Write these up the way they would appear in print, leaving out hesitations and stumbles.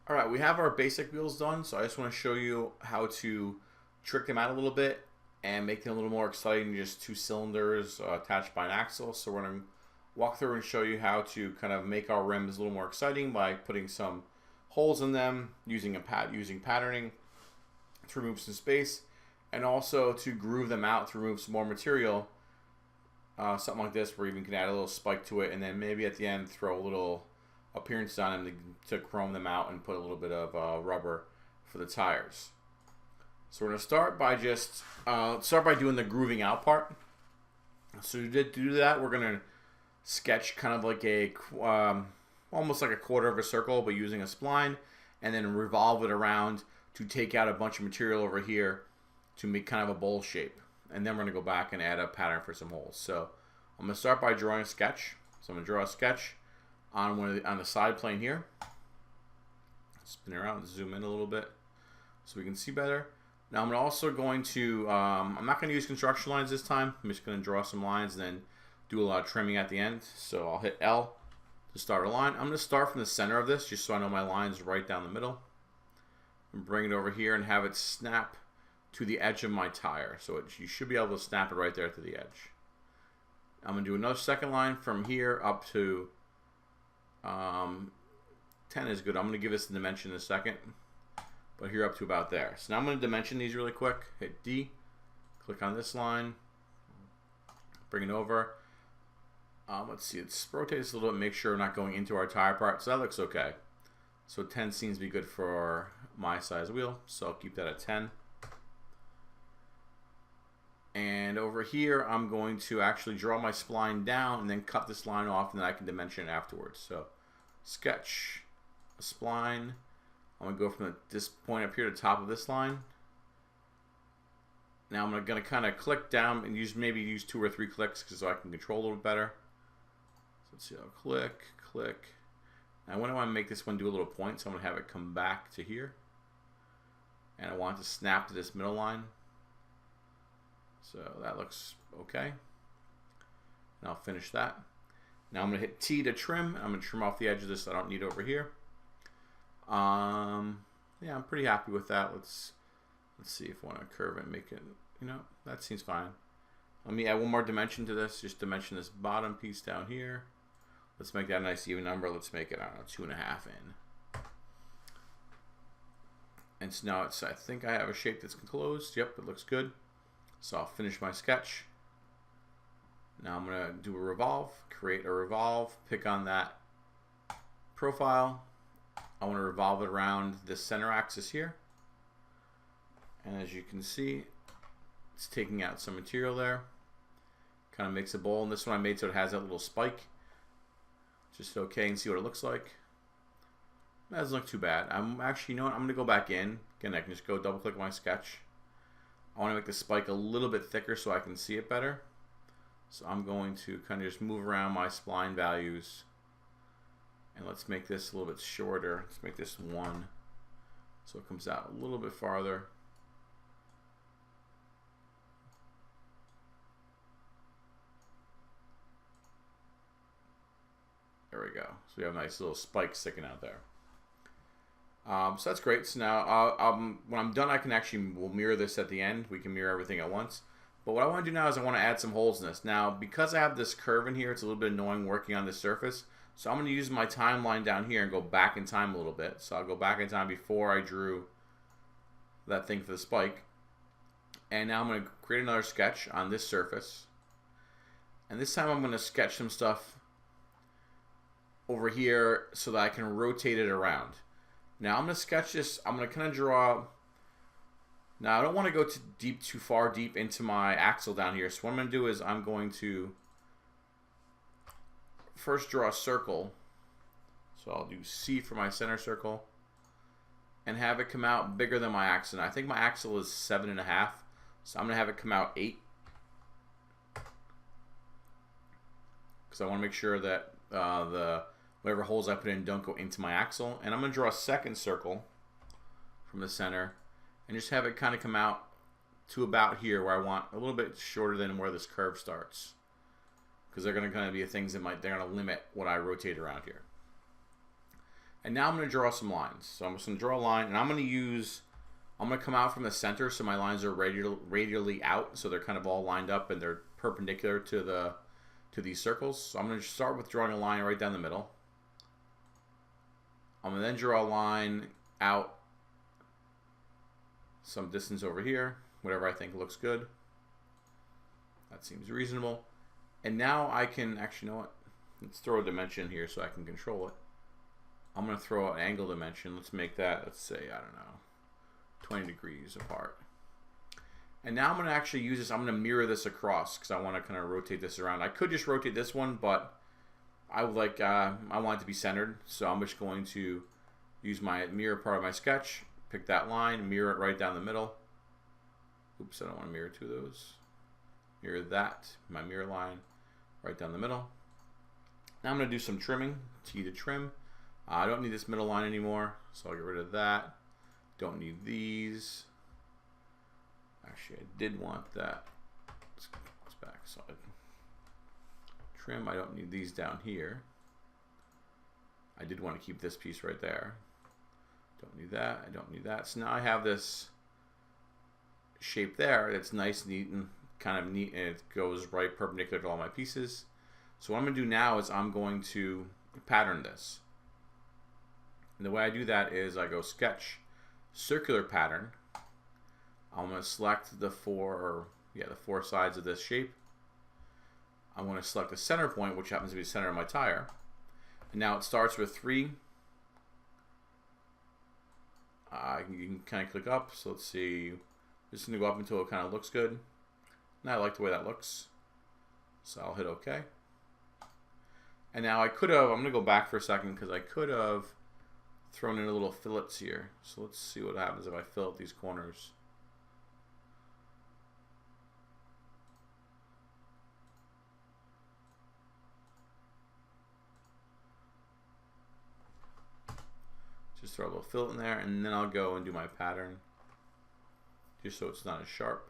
All right, we have our basic wheels done, so I just want to show you how to trick them out a little bit and make them a little more exciting than just two cylinders attached by an axle. So we're going to walk through and show you how to kind of make our rims a little more exciting by putting some holes in them, using patterning to remove some space, and also to groove them out to remove some more material. Something like this, where you can add a little spike to it, and then maybe at the end throw a little appearance on them to chrome them out and put a little bit of rubber for the tires. So we're going to start by doing the grooving out part. So to do that, we're going to sketch kind of like a almost like a quarter of a circle, but using a spline, and then revolve it around to take out a bunch of material over here to make kind of a bowl shape. And then we're going to go back and add a pattern for some holes. So I'm going to start by drawing a sketch. So I'm going to draw a sketch on the side plane here. Spin around and zoom in a little bit so we can see better. Now I'm also going to, I'm not going to use construction lines this time. I'm just going to draw some lines and then do a lot of trimming at the end. So I'll hit L to start a line. I'm going to start from the center of this just so I know my line's right down the middle. And bring it over here and have it snap to the edge of my tire. So you should be able to snap it right there to the edge. I'm going to do another second line from here up to 10 is good. I'm going to give this a dimension in a second. But here up to about there. So now I'm going to dimension these really quick. Hit D. Click on this line. Bring it over. Let's see. Let's rotate this a little bit. Make sure we're not going into our tire part. So that looks okay. So 10 seems to be good for my size wheel. So I'll keep that at 10. And over here, I'm going to actually draw my spline down and then cut this line off, and then I can dimension it afterwards. So sketch a spline. I'm going to go from this point up here to the top of this line. Now I'm going to kind of click down and maybe use 2 or 3 clicks so I can control a little better. So let's see, I'll click, click. Now I want to make this one do a little point, so I'm going to have it come back to here. And I want it to snap to this middle line. So that looks okay. And I'll finish that. Now I'm going to hit T to trim. I'm going to trim off the edge of this that I don't need over here. Yeah, I'm pretty happy with that. Let's see if I want to curve it and make it, that seems fine. Let me add one more dimension to this. Just dimension this bottom piece down here. Let's make that a nice even number. Let's make it, I don't know, 2.5 in. And so now I think I have a shape that's closed. Yep, it looks good. So I'll finish my sketch. Now I'm going to do a revolve, create a revolve, pick on that profile. I want to revolve it around this center axis here. And as you can see, it's taking out some material there. Kind of makes a bowl. And this one I made so it has that little spike. Just okay, and see what it looks like. That doesn't look too bad. I'm actually, I'm going to go back in. Again, I can just go double click my sketch. I want to make the spike a little bit thicker so I can see it better. So I'm going to kind of just move around my spline values. And let's make this a little bit shorter. Let's make this 1. So it comes out a little bit farther. There we go. So we have a nice little spike sticking out there. So that's great. So now when I'm done, we'll mirror this at the end. We can mirror everything at once. But what I want to do now is I want to add some holes in this. Now, because I have this curve in here, it's a little bit annoying working on this surface. So I'm going to use my timeline down here and go back in time a little bit. So I'll go back in time before I drew that thing for the spike. And now I'm going to create another sketch on this surface. And this time I'm going to sketch some stuff over here so that I can rotate it around. Now I'm going to sketch this. I'm going to kind of draw. Now I don't want to go too far deep into my axle down here. So what I'm going to do is I'm going to first draw a circle. So I'll do C for my center circle and have it come out bigger than my axle. Now I think my axle is 7.5. So I'm going to have it come out 8. Because I want to make sure that whatever holes I put in don't go into my axle. And I'm going to draw a second circle from the center and just have it kind of come out to about here where I want a little bit shorter than where this curve starts. Because they're going to kind of be things that they're going to limit what I rotate around here. And now I'm going to draw some lines. So I'm just going to draw a line, and I'm going to come out from the center so my lines are radially out, so they're kind of all lined up and they're perpendicular to these circles. So I'm going to start with drawing a line right down the middle. I'm going to then draw a line out some distance over here, whatever I think looks good. That seems reasonable. And now I can, actually, you know what? Let's throw a dimension here so I can control it. I'm going to throw an angle dimension. Let's make that, let's say, I don't know, 20 degrees apart. And now I'm going to actually use this. I'm going to mirror this across because I want to kind of rotate this around. I could just rotate this one, but I would like, I want it to be centered. So I'm just going to use my mirror part of my sketch, pick that line, mirror it right down the middle. Oops, I don't want to mirror two of those. Mirror that, my mirror line, right down the middle. Now I'm going to do some trimming, T to trim. I don't need this middle line anymore, so I'll get rid of that. Don't need these. Actually, I did want that. Let's back side. Trim, I don't need these down here. I did want to keep this piece right there. Don't need that, I don't need that. So now I have this shape there that's nice, neat, and kind of neat, and it goes right perpendicular to all my pieces. So what I'm going to do now is I'm going to pattern this. And the way I do that is I go sketch, circular pattern. I'm going to select the four sides of this shape. I'm going to select the center point, which happens to be the center of my tire. And now it starts with 3. You can kind of click up. So let's see. Just going to go up until it kind of looks good. And I like the way that looks. So I'll hit OK. And now I could have, I'm going to go back for a second because I could have thrown in a little fillets here. So let's see what happens if I fillet these corners. Just throw a little fillet in there, and then I'll go and do my pattern just so it's not as sharp.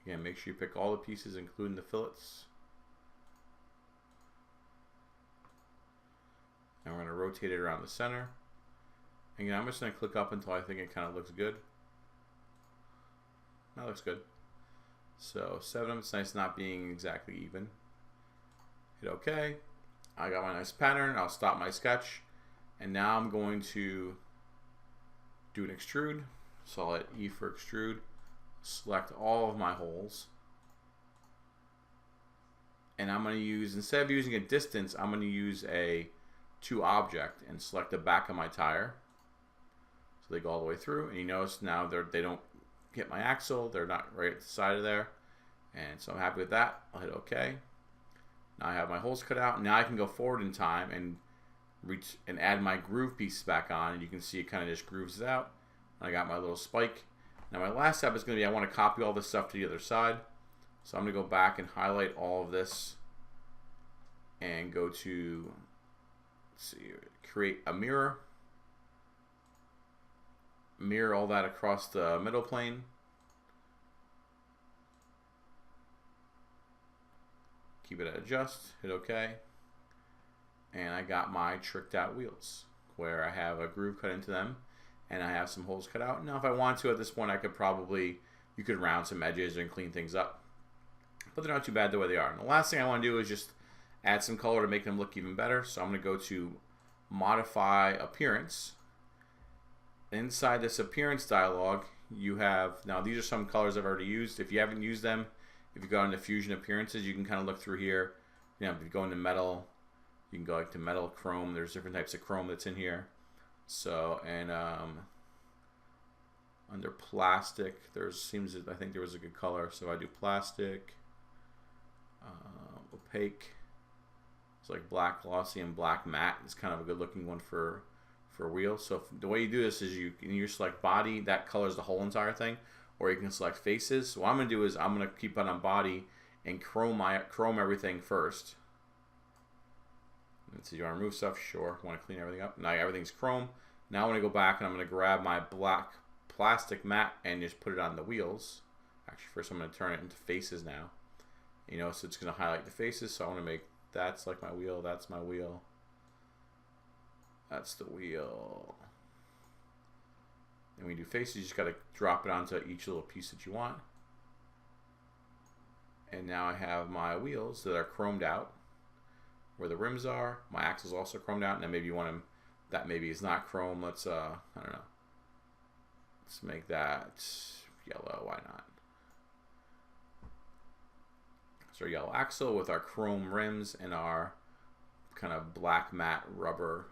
Again, make sure you pick all the pieces, including the fillets. And we're going to rotate it around the center. Again, I'm just going to click up until I think it kind of looks good. That looks good. So 7, it's nice not being exactly even. Hit OK. I got my nice pattern. I'll stop my sketch. And now I'm going to do an extrude. So I'll hit E for extrude. Select all of my holes. And I'm going to use, instead of using a distance, I'm going to use a to object and select the back of my tire. So they go all the way through. And you notice now they don't hit my axle. They're not right at the side of there. And so I'm happy with that. I'll hit OK. Now I have my holes cut out. Now I can go forward in time and reach and add my groove pieces back on. And you can see it kind of just grooves it out. I got my little spike. Now my last step is going to be I want to copy all this stuff to the other side. So I'm going to go back and highlight all of this and go to, let's see, create a mirror. Mirror all that across the middle plane. Keep it at adjust, hit OK. And I got my tricked out wheels where I have a groove cut into them and I have some holes cut out. Now if I want to at this point I could probably, you could round some edges and clean things up. But they're not too bad the way they are. And the last thing I want to do is just add some color to make them look even better. So I'm going to go to modify appearance. Inside this appearance dialog you have, now these are some colors I've already used. If you haven't used them, if you go into Fusion Appearances, you can kind of look through here. You know, if you go into metal, you can go like to metal, chrome. There's different types of chrome that's in here. So, and under plastic, I think there was a good color. So I do plastic, opaque. It's like black glossy and black matte. It's kind of a good looking one for wheels. So the way you do this is you select body. That colors the whole entire thing. Or you can select faces. So what I'm going to do is I'm going to keep it on body and chrome everything first. And so you want to remove stuff? Sure. Want to clean everything up? Now everything's chrome. Now I'm going to go back and I'm going to grab my black plastic matte and just put it on the wheels. Actually, first I'm going to turn it into faces now. You know, so it's going to highlight the faces. So I want to make that's like my wheel. That's my wheel. That's the wheel. And when you do faces, you just got to drop it onto each little piece that you want. And now I have my wheels that are chromed out where the rims are. My axle's also chromed out. And then maybe you want them that maybe is not chrome. Let's I don't know. Let's make that yellow. Why not? So our yellow axle with our chrome rims and our kind of black matte rubber